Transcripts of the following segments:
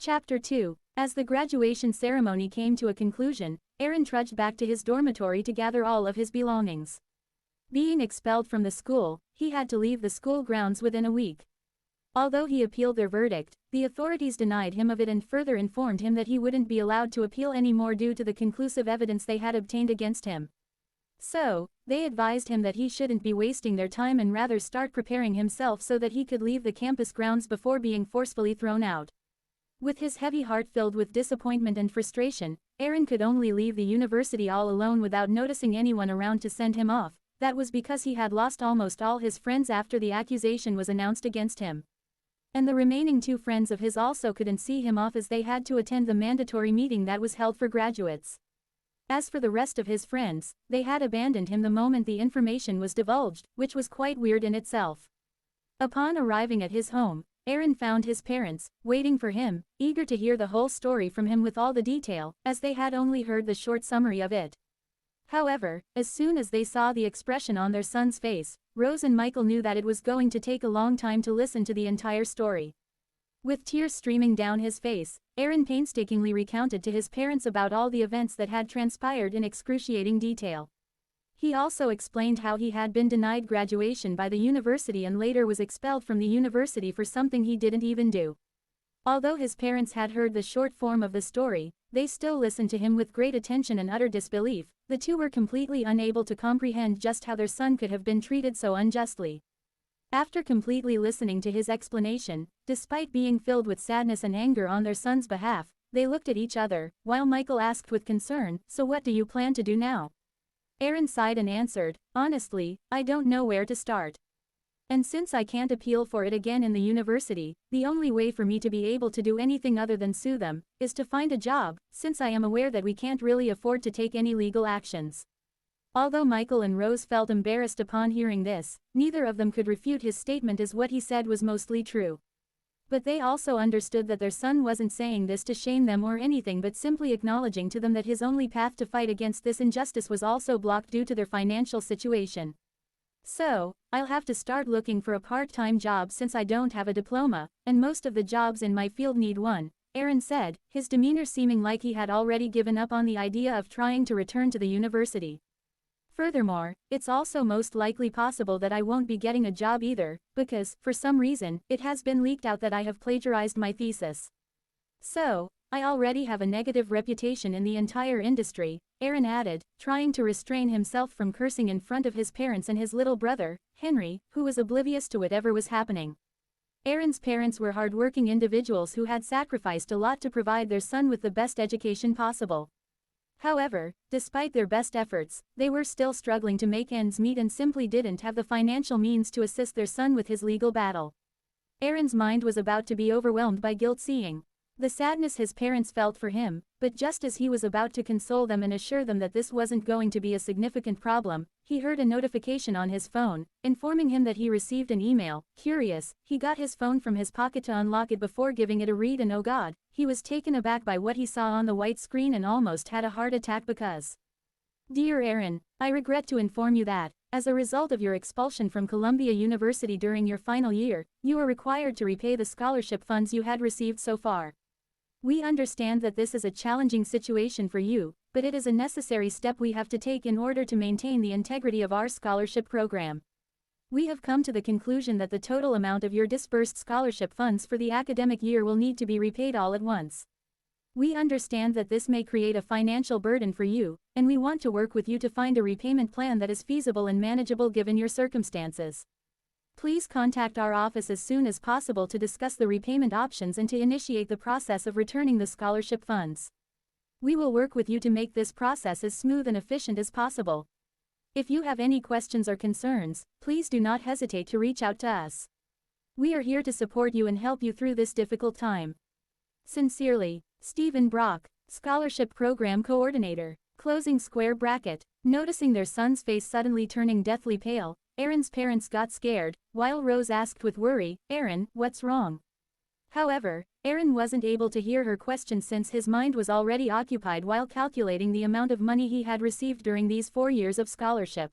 Chapter 2. As the graduation ceremony came to a conclusion, Aaron trudged back to his dormitory to gather all of his belongings. Being expelled from the school, he had to leave the school grounds within a week. Although he appealed their verdict, the authorities denied him of it and further informed him that he wouldn't be allowed to appeal anymore due to the conclusive evidence they had obtained against him. So, they advised him that he shouldn't be wasting their time and rather start preparing himself so that he could leave the campus grounds before being forcefully thrown out. With his heavy heart filled with disappointment and frustration, Aaron could only leave the university all alone without noticing anyone around to send him off. That was because he had lost almost all his friends after the accusation was announced against him. And the remaining 2 friends of his also couldn't see him off as they had to attend the mandatory meeting that was held for graduates. As for the rest of his friends, they had abandoned him the moment the information was divulged, which was quite weird in itself. Upon arriving at his home, Aaron found his parents, waiting for him, eager to hear the whole story from him with all the detail, as they had only heard the short summary of it. However, as soon as they saw the expression on their son's face, Rose and Michael knew that it was going to take a long time to listen to the entire story. With tears streaming down his face, Aaron painstakingly recounted to his parents about all the events that had transpired in excruciating detail. He also explained how he had been denied graduation by the university and later was expelled from the university for something he didn't even do. Although his parents had heard the short form of the story, they still listened to him with great attention and utter disbelief. The 2 were completely unable to comprehend just how their son could have been treated so unjustly. After completely listening to his explanation, despite being filled with sadness and anger on their son's behalf, they looked at each other, while Michael asked with concern, "So what do you plan to do now?" Aaron sighed and answered, "Honestly, I don't know where to start. And since I can't appeal for it again in the university, the only way for me to be able to do anything other than sue them, is to find a job, since I am aware that we can't really afford to take any legal actions." Although Michael and Rose felt embarrassed upon hearing this, neither of them could refute his statement as what he said was mostly true. But they also understood that their son wasn't saying this to shame them or anything but simply acknowledging to them that his only path to fight against this injustice was also blocked due to their financial situation. "So, I'll have to start looking for a part-time job since I don't have a diploma, and most of the jobs in my field need one," Aaron said, his demeanor seeming like he had already given up on the idea of trying to return to the university. "Furthermore, it's also most likely possible that I won't be getting a job either, because, for some reason, it has been leaked out that I have plagiarized my thesis. So, I already have a negative reputation in the entire industry," Aaron added, trying to restrain himself from cursing in front of his parents and his little brother, Henry, who was oblivious to whatever was happening. Aaron's parents were hardworking individuals who had sacrificed a lot to provide their son with the best education possible. However, despite their best efforts, they were still struggling to make ends meet and simply didn't have the financial means to assist their son with his legal battle. Aaron's mind was about to be overwhelmed by guilt seeing the sadness his parents felt for him, but just as he was about to console them and assure them that this wasn't going to be a significant problem, he heard a notification on his phone, informing him that he received an email. Curious, he got his phone from his pocket to unlock it before giving it a read and oh god, he was taken aback by what he saw on the white screen and almost had a heart attack because. "Dear Aaron, I regret to inform you that, as a result of your expulsion from Columbia University during your final year, you are required to repay the scholarship funds you had received so far. We understand that this is a challenging situation for you, but it is a necessary step we have to take in order to maintain the integrity of our scholarship program. We have come to the conclusion that the total amount of your disbursed scholarship funds for the academic year will need to be repaid all at once. We understand that this may create a financial burden for you, and we want to work with you to find a repayment plan that is feasible and manageable given your circumstances. Please contact our office as soon as possible to discuss the repayment options and to initiate the process of returning the scholarship funds. We will work with you to make this process as smooth and efficient as possible. If you have any questions or concerns, please do not hesitate to reach out to us. We are here to support you and help you through this difficult time. Sincerely, Stephen Brock, Scholarship Program Coordinator. Closing square bracket. Noticing their son's face suddenly turning deathly pale, Aaron's parents got scared, while Rose asked with worry, "Aaron, what's wrong?" However, Aaron wasn't able to hear her question since his mind was already occupied while calculating the amount of money he had received during these 4 years of scholarship.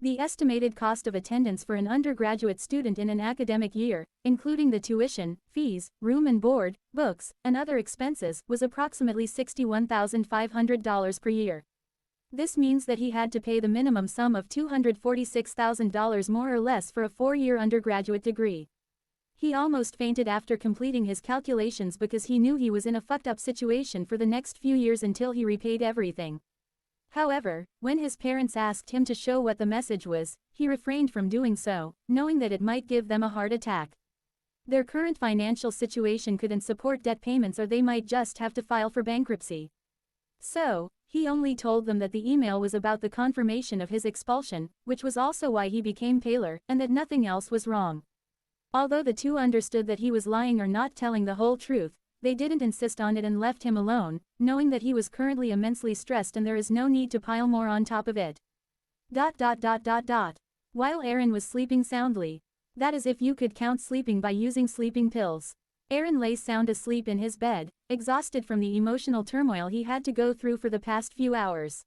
The estimated cost of attendance for an undergraduate student in an academic year, including the tuition, fees, room and board, books, and other expenses, was approximately $61,500 per year. This means that he had to pay the minimum sum of $246,000 more or less for a 4-year undergraduate degree. He almost fainted after completing his calculations because he knew he was in a fucked up situation for the next few years until he repaid everything. However, when his parents asked him to show what the message was, he refrained from doing so, knowing that it might give them a heart attack. Their current financial situation couldn't support debt payments, or they might just have to file for bankruptcy. So, he only told them that the email was about the confirmation of his expulsion, which was also why he became paler, and that nothing else was wrong. Although the two understood that he was lying or not telling the whole truth, they didn't insist on it and left him alone, knowing that he was currently immensely stressed and there is no need to pile more on top of it. While Aaron was sleeping soundly. That is if you could count sleeping by using sleeping pills. Aaron lay sound asleep in his bed, exhausted from the emotional turmoil he had to go through for the past few hours.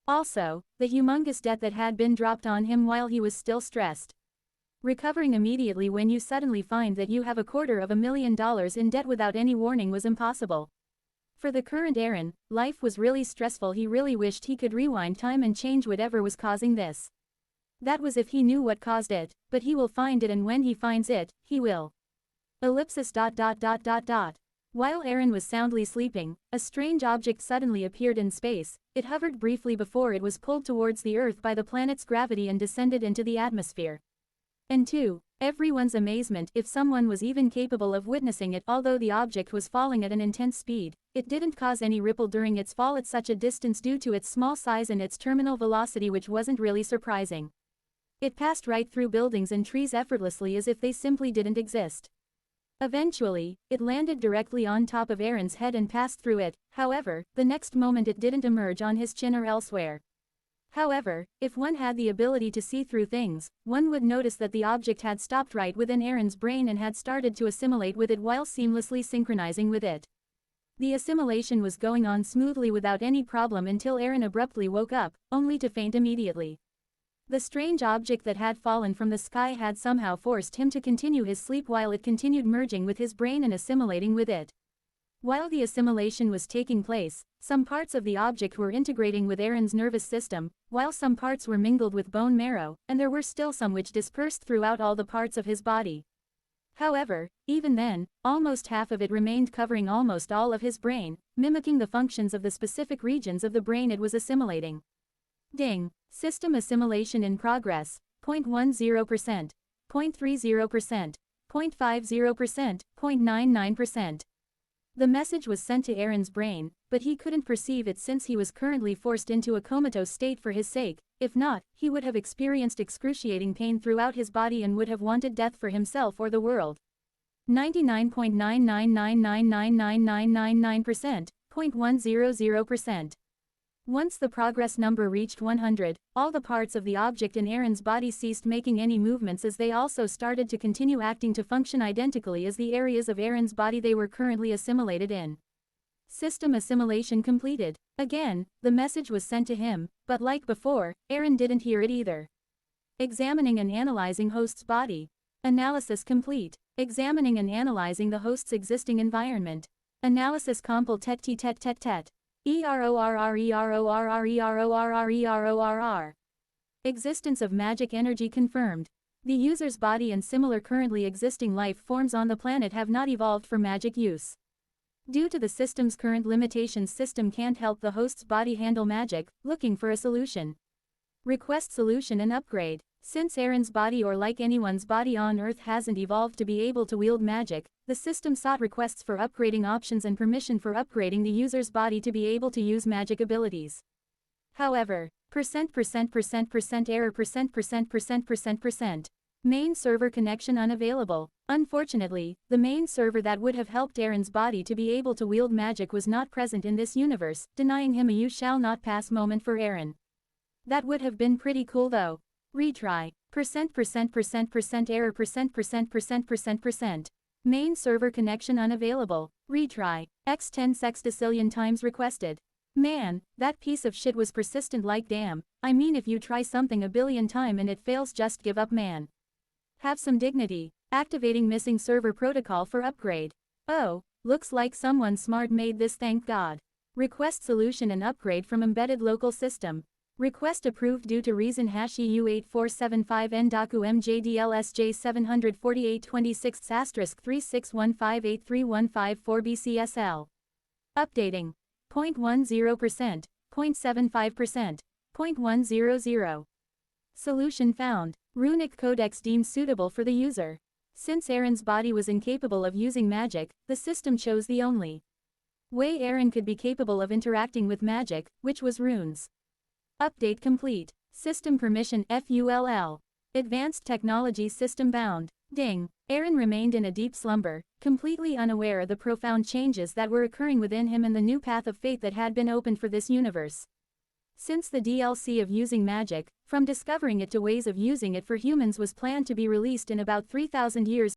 Also, the humongous debt that had been dropped on him while he was still stressed. Recovering immediately when you suddenly find that you have $250,000 in debt without any warning was impossible. For the current Aaron, life was really stressful. He really wished he could rewind time and change whatever was causing this. That was if he knew what caused it, but he will find it, and when he finds it, he will. While Aaron was soundly sleeping, a strange object suddenly appeared in space. It hovered briefly before it was pulled towards the Earth by the planet's gravity and descended into the atmosphere. And to everyone's amazement, if someone was even capable of witnessing it, although the object was falling at an intense speed, it didn't cause any ripple during its fall at such a distance due to its small size and its terminal velocity, which wasn't really surprising. It passed right through buildings and trees effortlessly as if they simply didn't exist. Eventually, it landed directly on top of Aaron's head and passed through it. However, the next moment it didn't emerge on his chin or elsewhere. However, if one had the ability to see through things, one would notice that the object had stopped right within Aaron's brain and had started to assimilate with it while seamlessly synchronizing with it. The assimilation was going on smoothly without any problem until Aaron abruptly woke up, only to faint immediately. The strange object that had fallen from the sky had somehow forced him to continue his sleep while it continued merging with his brain and assimilating with it. While the assimilation was taking place, some parts of the object were integrating with Aaron's nervous system, while some parts were mingled with bone marrow, and there were still some which dispersed throughout all the parts of his body. However, even then, almost half of it remained covering almost all of his brain, mimicking the functions of the specific regions of the brain it was assimilating. Ding. System assimilation in progress, 0.10%, 0.30%, 0.50%, 0.99%. The message was sent to Aaron's brain, but he couldn't perceive it since he was currently forced into a comatose state for his sake. If not, he would have experienced excruciating pain throughout his body and would have wanted death for himself or the world. 99.999999999%, 0.100%. Once the progress number reached 100, all the parts of the object in Aaron's body ceased making any movements as they also started to continue acting to function identically as the areas of Aaron's body they were currently assimilated in. System assimilation completed. Again, the message was sent to him, but like before, Aaron didn't hear it either. Examining and analyzing host's body. Analysis complete. Examining and analyzing the host's existing environment. Analysis complete. ERORRERORRERORRERORRERORR. Existence of magic energy confirmed. The user's body and similar currently existing life forms on the planet have not evolved for magic use. Due to the system's current limitations, system can't help the host's body handle magic, looking for a solution. Request solution and upgrade. Since Aaron's body, or like anyone's body on Earth, hasn't evolved to be able to wield magic, the system sought requests for upgrading options and permission for upgrading the user's body to be able to use magic abilities. However, error %%. Main server connection unavailable. Unfortunately, the main server that would have helped Aaron's body to be able to wield magic was not present in this universe, denying him a you shall not pass moment for Aaron. That would have been pretty cool though. Retry. Error %%. Main server connection unavailable. Retry. X 10 sextillion times requested. Man, that piece of shit was persistent like damn. I mean, if you try something a billion times and it fails, just give up, man. Have some dignity. Activating missing server protocol for upgrade. Oh, looks like someone smart made this, thank God. Request solution and upgrade from embedded local system. Request approved due to reason #EU8475N .mjdlsj74826*361583154 BCSL. Updating. 0.10%, 0.75%, 0.100. Solution found. Runic codex deemed suitable for the user. Since Aaron's body was incapable of using magic, the system chose the only way Aaron could be capable of interacting with magic, which was runes. Update complete. System permission FULL. Advanced technology system bound. Ding. Aaron remained in a deep slumber, completely unaware of the profound changes that were occurring within him and the new path of fate that had been opened for this universe. Since the DLC of using magic, from discovering it to ways of using it for humans, was planned to be released in about 3,000 years,